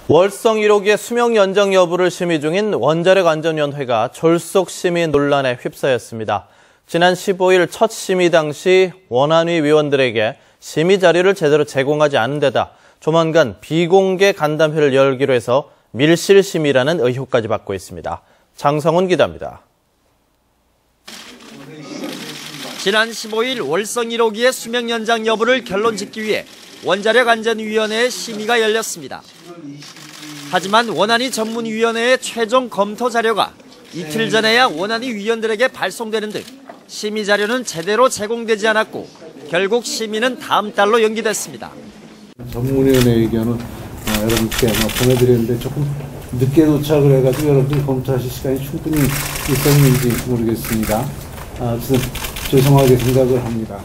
월성 1호기의 수명 연장 여부를 심의 중인 원자력 안전위원회가 졸속 심의 논란에 휩싸였습니다. 지난 15일 첫 심의 당시 원안위 위원들에게 심의 자료를 제대로 제공하지 않은 데다 조만간 비공개 간담회를 열기로 해서 밀실 심의라는 의혹까지 받고 있습니다. 장성훈 기자입니다. 지난 15일 월성 1호기의 수명 연장 여부를 결론 짓기 위해 원자력 안전위원회의 심의가 열렸습니다. 하지만 원안위 전문위원회의 최종 검토 자료가 이틀 전에야 원안위 위원들에게 발송되는 등 심의 자료는 제대로 제공되지 않았고 결국 심의는 다음 달로 연기됐습니다. 전문위원회 의견은 여러분께 보내드렸는데 조금 늦게 도착을 해가지고 여러분들이 검토하실 시간이 충분히 있었는지 모르겠습니다. 저는 죄송하게 생각을 합니다.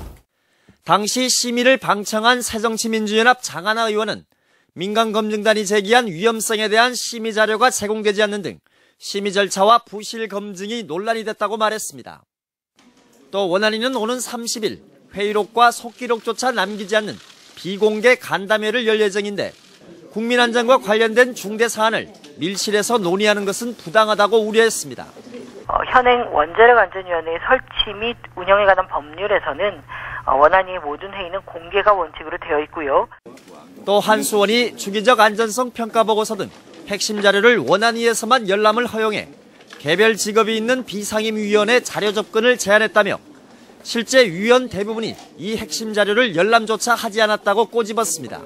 당시 심의를 방청한 새정치민주연합 장하나 의원은 민간검증단이 제기한 위험성에 대한 심의 자료가 제공되지 않는 등 심의 절차와 부실 검증이 논란이 됐다고 말했습니다. 또 원안위는 오는 30일 회의록과 속기록조차 남기지 않는 비공개 간담회를 열 예정인데 국민안전과 관련된 중대 사안을 밀실에서 논의하는 것은 부당하다고 우려했습니다. 현행 원자력안전위원회의 설치 및 운영에 관한 법률에서는 원안위의 모든 회의는 공개가 원칙으로 되어 있고요. 또 한수원이 주기적 안전성 평가 보고서 등 핵심 자료를 원안위에서만 열람을 허용해 개별 직업이 있는 비상임위원회 자료 접근을 제한했다며 실제 위원 대부분이 이 핵심 자료를 열람조차 하지 않았다고 꼬집었습니다.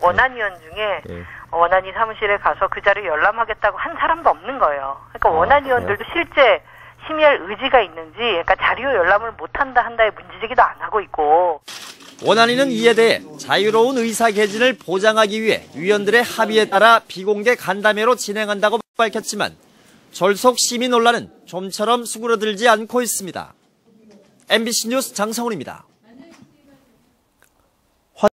원안위원 중에 원안위 사무실에 가서 그 자료 열람하겠다고 한 사람도 없는 거예요. 그러니까 원안위원들도 실제 심의할 의지가 있는지, 그러니까 자료 열람을 못한다 한다의 문제제기도 안 하고 있고. 원안위는 이에 대해 자유로운 의사개진을 보장하기 위해 위원들의 합의에 따라 비공개 간담회로 진행한다고 밝혔지만 졸속 심의 논란은 좀처럼 수그러들지 않고 있습니다. MBC 뉴스 장성훈입니다.